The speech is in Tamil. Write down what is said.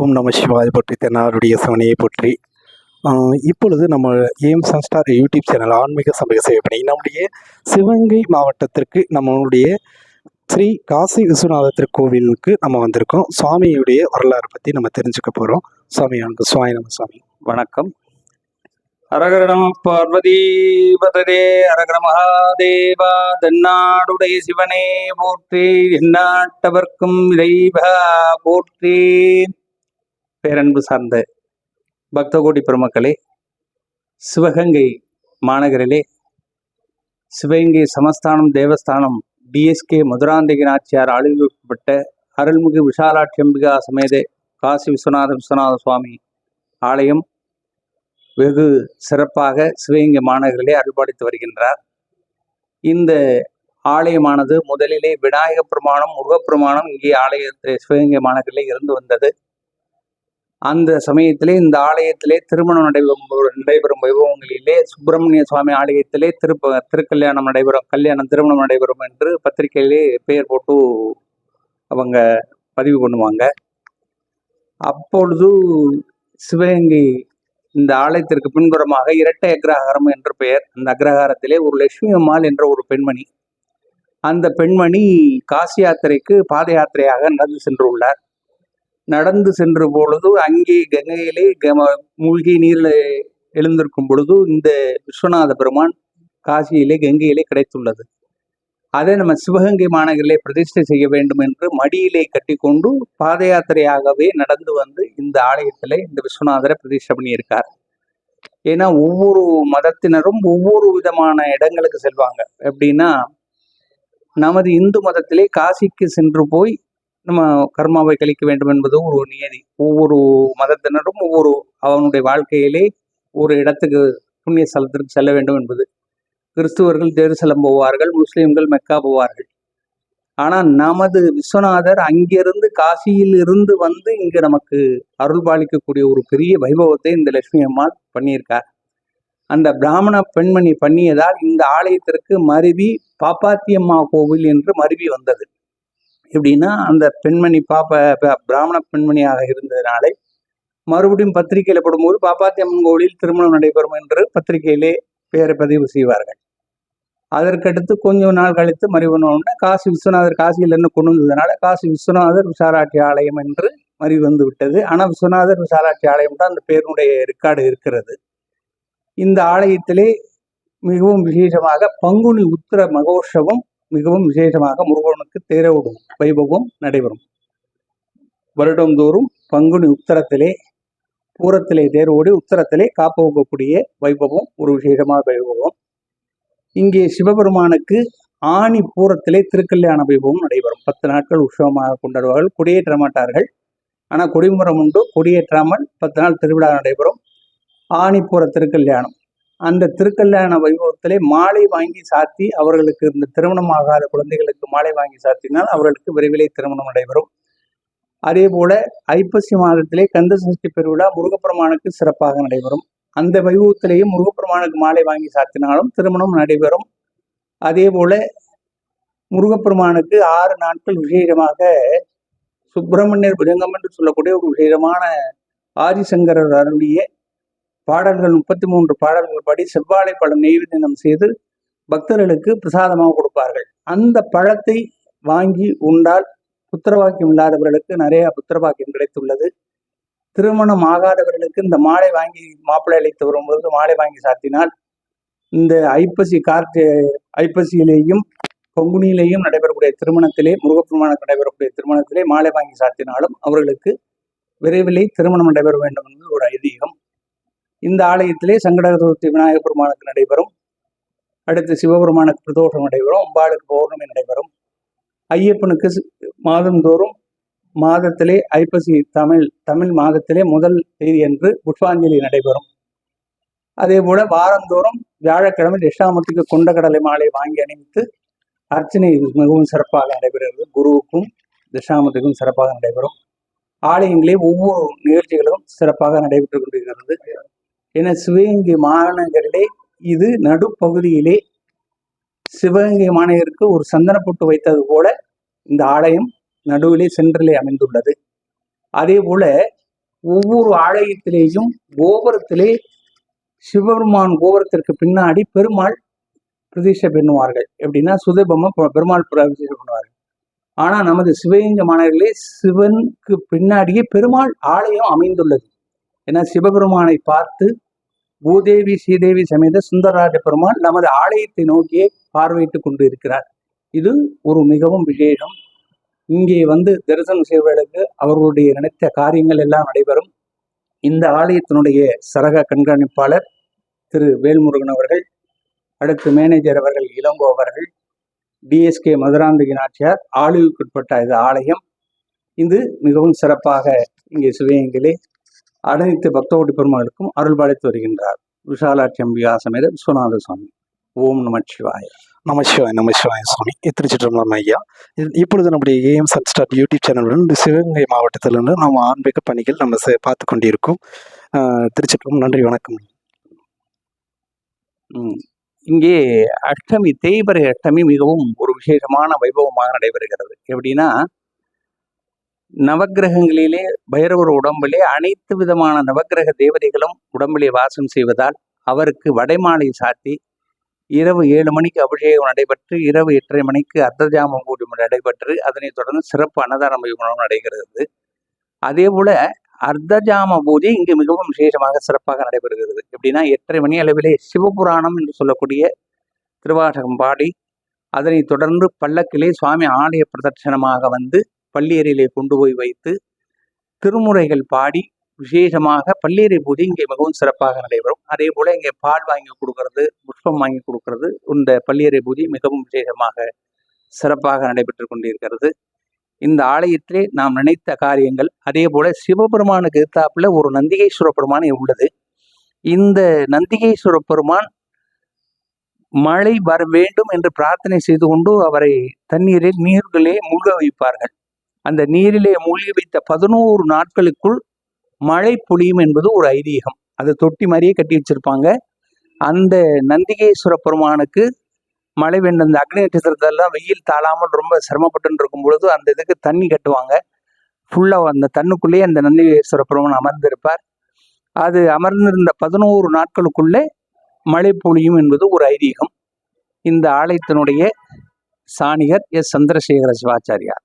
ஓம் நம சிவாய போற்றி தென்னாருடைய சிவனையை போற்றி. இப்பொழுது நம்ம ஏம் சன்ஸ்டார் யூடியூப் சேனல் ஆன்மீக சமூக சேவை பண்ணி நம்முடைய சிவகங்கை மாவட்டத்திற்கு நம்மளுடைய ஸ்ரீ காசி விஸ்வநாத திருக்கோவிலுக்கு நம்ம வந்திருக்கோம். சுவாமியுடைய வரலாறு பற்றி நம்ம தெரிஞ்சுக்க போகிறோம். சுவாமி வணக்கம். சுவாமி நம்ம சுவாமி வணக்கம். அரகர நம பார்வதி பததே அரகர மகாதேவா. தென்னாடுடைய சிவனே போற்றி, எந்நாட்டவர்க்கும் இறைவா போற்றி. பேரன்பு சார்ந்த பக்தகோடி பெருமக்களே, சிவகங்கை மாநகரிலே சிவகங்கை சமஸ்தானம் தேவஸ்தானம் டிஎஸ்கே மதுராந்தகி நாச்சியார் ஆளுகைப்பட்ட அருள்மிகு விஷாலாட்சி அம்பிகா சமேத காசி விஸ்வநாத சுவாமி ஆலயம் வெகு சிறப்பாக சிவகங்கை மாநகரிலே அருள்பாலித்து வருகின்றார். இந்த ஆலயமானது முதலிலே விநாயக பெருமானம் முருகப்பெருமானம் இங்கே ஆலயத்தில் சிவகங்கை மாநகரிலே இருந்து வந்தது. அந்த சமயத்திலே இந்த ஆலயத்திலே திருமணம் நடைபெறும் வைபவங்களிலே சுப்பிரமணிய சுவாமி ஆலயத்திலே திருக்கல்யாணம் திருமணம் நடைபெறும் என்று பத்திரிகையிலே பெயர் போட்டு அவங்க பதிவு பண்ணுவாங்க. அப்பொழுது சிவகங்கை இந்த ஆலயத்திற்கு பின்புறமாக இரட்டை அக்ரஹாரம் என்று பெயர். அந்த அக்ரஹாரத்திலே ஒரு லட்சுமி அம்மாள் என்ற ஒரு பெண்மணி, அந்த பெண்மணி காசி யாத்திரைக்கு பாத யாத்திரையாக நடந்து சென்றுள்ளார். நடந்து சென்ற பொழுது அங்கே கங்கையிலே மூழ்கி நீரில் எழுந்திருக்கும் பொழுது இந்த விஸ்வநாத பெருமான் காசியிலே கங்கையிலே கிடைத்துள்ளது. அதை நம்ம சிவகங்கை மாநகரிலே பிரதிஷ்டை செய்ய வேண்டும் என்று மடியிலே கட்டி கொண்டு பாத யாத்திரையாகவே நடந்து வந்து இந்த ஆலயத்திலே இந்த விஸ்வநாதரை பிரதிஷ்டை பண்ணியிருக்கார். ஏன்னா ஒவ்வொரு மதத்தினரும் ஒவ்வொரு விதமான இடங்களுக்கு செல்வாங்க. எப்படின்னா, நமது இந்து மதத்திலே காசிக்கு சென்று போய் நம்ம கர்மாவை கழிக்க வேண்டும் என்பது ஒரு நியதி. ஒவ்வொரு மதத்தினரும் ஒவ்வொரு அவனுடைய வாழ்க்கையிலே ஒரு இடத்துக்கு புண்ணிய ஸ்தலத்திற்கு செல்ல வேண்டும் என்பது. கிறிஸ்துவர்கள் ஜெருசலம் போவார்கள், முஸ்லிம்கள் மெக்கா போவார்கள். ஆனால் நமது விஸ்வநாதர் அங்கிருந்து காசியில் இருந்து வந்து இங்கு நமக்கு அருள் பாலிக்கக்கூடிய ஒரு பெரிய வைபவத்தை இந்த லட்சுமி அம்மாள் பண்ணியிருக்கார். அந்த பிராமண பெண்மணி பண்ணியதால் இந்த ஆலயத்திற்கு மருவி பாப்பாத்தியம்மா கோவில் என்று மருவி வந்தது. எப்படின்னா, அந்த பெண்மணி பிராமண பெண்மணியாக இருந்ததினாலே மறுபடியும் பத்திரிகையில போடும்போது பாப்பாத்தியம்மன் கோவிலில் திருமணம் நடைபெறும் என்று பத்திரிகையிலே பெயரை பதிவு செய்வார்கள். அதற்கடுத்து கொஞ்ச நாள் கழித்து மறிவனோன்னு காசி விஸ்வநாதர் காசியில் இருந்து கொண்டு வந்ததுனால காசி விஸ்வநாதர் விசாலாட்சி ஆலயம் என்று மறிவு வந்து விட்டது. ஆனால் விஸ்வநாதர் விசாலாட்சி ஆலயம் தான் அந்த பேருடைய ரெக்கார்டு இருக்கிறது. இந்த ஆலயத்திலே மிகவும் விசேஷமாக பங்குனி உத்திர மகோற்சவம் மிகவும் விசேஷமாக முருகனுக்கு தேரோடும் வைபவம் நடைபெறும். வருடந்தோறும் பங்குனி உத்தரத்திலே பூரத்திலே தேரோடி உத்தரத்திலே காப்போகக்கூடிய வைபவம் ஒரு விசேஷமான வைபவம். இங்கே சிவபெருமானுக்கு ஆணி பூரத்திலே திருக்கல்யாண வைபவம் நடைபெறும். 10 நாட்கள் உற்சவமாக கொண்டாடுவார்கள். கொடியேற்ற மாட்டார்கள். ஆனால் கொடிமுறம் உண்டு. கொடியேற்றாமல் 10 நாள் திருவிழா நடைபெறும். ஆணிப்பூர திருக்கல்யாணம். அந்த திருக்கல்யாண வைபவத்திலே மாலை வாங்கி சாத்தி அவர்களுக்கு இந்த திருமணம் ஆகாத குழந்தைகளுக்கு மாலை வாங்கி சாத்தினால் அவர்களுக்கு விரைவிலே திருமணம் நடைபெறும். அதே போல ஐப்பசி மாதத்திலே கந்த சஷ்டி பெருவிழா முருகப்பெருமானுக்கு சிறப்பாக நடைபெறும். அந்த வைபவத்திலேயும் முருகப்பெருமானுக்கு மாலை வாங்கி சாத்தினாலும் திருமணம் நடைபெறும். அதே போல முருகப்பெருமானுக்கு 6 நாட்கள் விசேஷமாக சுப்பிரமணியர் புஜங்கம் என்று சொல்லக்கூடிய ஒரு விசேஷமான ஆதிசங்கரர் அருளிய பாடல்கள் 33 பாடல்கள் படி செவ்வாழை பழம் நெய்வேத்தியம் செய்து பக்தர்களுக்கு பிரசாதமாக கொடுப்பார்கள். அந்த பழத்தை வாங்கி உண்டால் புத்திரவாக்கியம் இல்லாதவர்களுக்கு நிறைய புத்திரவாக்கியம் கிடைத்துள்ளது. திருமணம் ஆகாதவர்களுக்கு இந்த மாலை வாங்கி மாப்பிள்ளை அழைத்து வரும்பொழுது மாலை வாங்கி சாத்தினால் இந்த ஐப்பசியிலேயும் பங்குனியிலேயும் நடைபெறக்கூடிய திருமணத்திலே முருகப்பெருமானுக்கு நடைபெறக்கூடிய திருமணத்திலே மாலை வாங்கி சாத்தினாலும் அவர்களுக்கு விரைவிலே திருமணம் நடைபெற வேண்டும் என்பது ஒரு ஐதீகம். இந்த ஆலயத்திலே சங்கடகர சதுர்த்தி விநாயகர் பெருமானுக்கு நடைபெறும். அடுத்து சிவபெருமானுக்கு பிரதோஷம் நடைபெறும். அம்பாளுக்கு பௌர்ணமி நடைபெறும். ஐயப்பனுக்கு மாதந்தோறும் மாதத்திலே ஐப்பசி தமிழ் மாதத்திலே முதல் தேதி என்று புஷ்பாஞ்சலி நடைபெறும். அதே போல வாரந்தோறும் வியாழக்கிழமை தட்சிணாமூர்த்திக்கு கொண்டக்கடலை மாலை வாங்கி அணிவித்து அர்ச்சனை மிகவும் சிறப்பாக நடைபெறுகிறது. குருவுக்கும் தட்சிணாமூர்த்திக்கும் சிறப்பாக நடைபெறும். ஆலயங்களே ஒவ்வொரு நிகழ்ச்சிகளும் சிறப்பாக நடைபெற்று கொண்டிருக்கிறது. என சிவகங்கை மாநகரிலே இது நடுப்பகுதியிலே சிவகங்கை மாநகருக்கு ஒரு சந்தனப்பொட்டு வைத்தது போல இந்த ஆலயம் நடுவிலே சென்றிலே அமைந்துள்ளது. அதே போல ஒவ்வொரு ஆலயத்திலேயும் கோபுரத்திலே சிவபெருமான் கோபுரத்திற்கு பின்னாடி பெருமாள் பிரதிஷ்டை பண்ணுவார்கள். எப்படின்னா சுதபமா பெருமாள் பிரதிஷ்டை பண்ணுவார்கள். ஆனா நமது சிவகங்கை மாநகரிலே சிவனுக்கு பின்னாடியே பெருமாள் ஆலயம் அமைந்துள்ளது. ஏன்னா சிவபெருமானை பார்த்து பூதேவி ஸ்ரீதேவி சமேத சுந்தரராஜ பெருமாள் நமது ஆலயத்தை நோக்கியே பார்வையிட்டு கொண்டு இருக்கிறார். இது ஒரு மிகவும் விசேஷம். இங்கே வந்து தரிசனம் செய்வதற்கு அவர்களுடைய நினைத்த காரியங்கள் எல்லாம் நடைபெறும். இந்த ஆலயத்தினுடைய சரக கண்காணிப்பாளர் திரு வேல்முருகன் அவர்கள், அடுத்து மேனேஜர் அவர்கள் இளங்கோ அவர்கள், டிஎஸ்கே மதுராந்தகி நாச்சியார், ஆளுக்குட்பட்ட இது ஆலயம். இது மிகவும் சிறப்பாக இங்கே சிவகங்கையிலே அனைத்து பக்தோடி பெருமாளுக்கும் அருள் பாலித்து வருகின்றார். விஷாலாட்சி அம்பிகா சமேத விஸ்வநாத சுவாமி. ஓம் நமச்சிவாய. நமசிவாய சுவாமி. திருச்சிற்றம்பலம் ஐயா. இப்பொழுது நம்முடைய ஏஎம் சன்ஸ்டார் யூடியூப் சேனலுடன் சிவகங்கை மாவட்டத்திலிருந்து நம்ம ஆன்மீக பணிகள் நம்ம பார்த்து கொண்டிருக்கோம். திருச்சிற்றம்பலம். நன்றி, வணக்கம். இங்கே அஷ்டமி, தேய்பிறை அஷ்டமி மிகவும் ஒரு விசேஷமான வைபவமாக நடைபெறுகிறது. எப்படின்னா, நவக்கிரகங்களிலே பைரவர் உடம்பிலே அனைத்து விதமான நவக்கிரக தேவதைகளும் உடம்பிலே வாசம் செய்வதால் அவருக்கு வடைமாலை சாத்தி இரவு 7 மணிக்கு அபிஷேகம் நடைபெற்று இரவு 8:30 மணிக்கு அர்த்தஜாம பூஜை நடைபெற்று அதனைத் தொடர்ந்து சிறப்பு அன்னதான வைபவம் நடைபெறுகிறது. அதே போல அர்த்தஜாம பூஜை இங்கு மிகவும் விசேஷமாக சிறப்பாக நடைபெறுகிறது. எப்படின்னா 8:30 மணி அளவிலே சிவபுராணம் என்று சொல்லக்கூடிய திருவாசகம் பாடி அதனைத் தொடர்ந்து பல்லக்கிலே சுவாமி ஆலய பிரதட்சணமாக வந்து பள்ளியறையிலே கொண்டு போய் வைத்து திருமுறைகள் பாடி விசேஷமாக பள்ளியறை பூஜை இங்கே மிகவும் சிறப்பாக நடைபெறும். அதே போல இங்கே பால் வாங்கி கொடுக்கறது, புஷ்பம் வாங்கி கொடுக்கறது, இந்த பள்ளியறை பூஜை மிகவும் விசேஷமாக சிறப்பாக நடைபெற்று கொண்டிருக்கிறது. இந்த ஆலயத்திலே நாம் நினைத்த காரியங்கள், அதே போல சிவபெருமானுக்கு எதிர்த்தாப்புல ஒரு நந்திகேஸ்வர பெருமான் உள்ளது. இந்த நந்திகேஸ்வர பெருமான் மழை வர வேண்டும் என்று பிரார்த்தனை செய்து கொண்டு அவரை தண்ணீரில் நீர்களே மூழ்க வைப்பார்கள். அந்த நீரிலே மூழ்கி வைத்த 11 நாட்களுக்குள் மழை பொழியும் என்பது ஒரு ஐதீகம். அதை தொட்டி மாதிரியே கட்டி வச்சிருப்பாங்க. அந்த நந்திகேஸ்வர பெருமானுக்கு மழை வேண்டும். அந்த அக்னி நட்சத்திரத்தெல்லாம் வெயில் தாழாமல் ரொம்ப சிரமப்பட்டு இருக்கும் பொழுது அந்த இதுக்கு தண்ணி கட்டுவாங்க. ஃபுல்லாக அந்த தண்ணுக்குள்ளேயே அந்த நந்திகேஸ்வர பெருமான் அமர்ந்திருப்பார். அது அமர்ந்திருந்த 11 நாட்களுக்குள்ளே மழை பொழியும் என்பது ஒரு ஐதீகம். இந்த ஆலயத்தினுடைய சாணிகர் எஸ் சந்திரசேகர சிவாச்சாரியார்.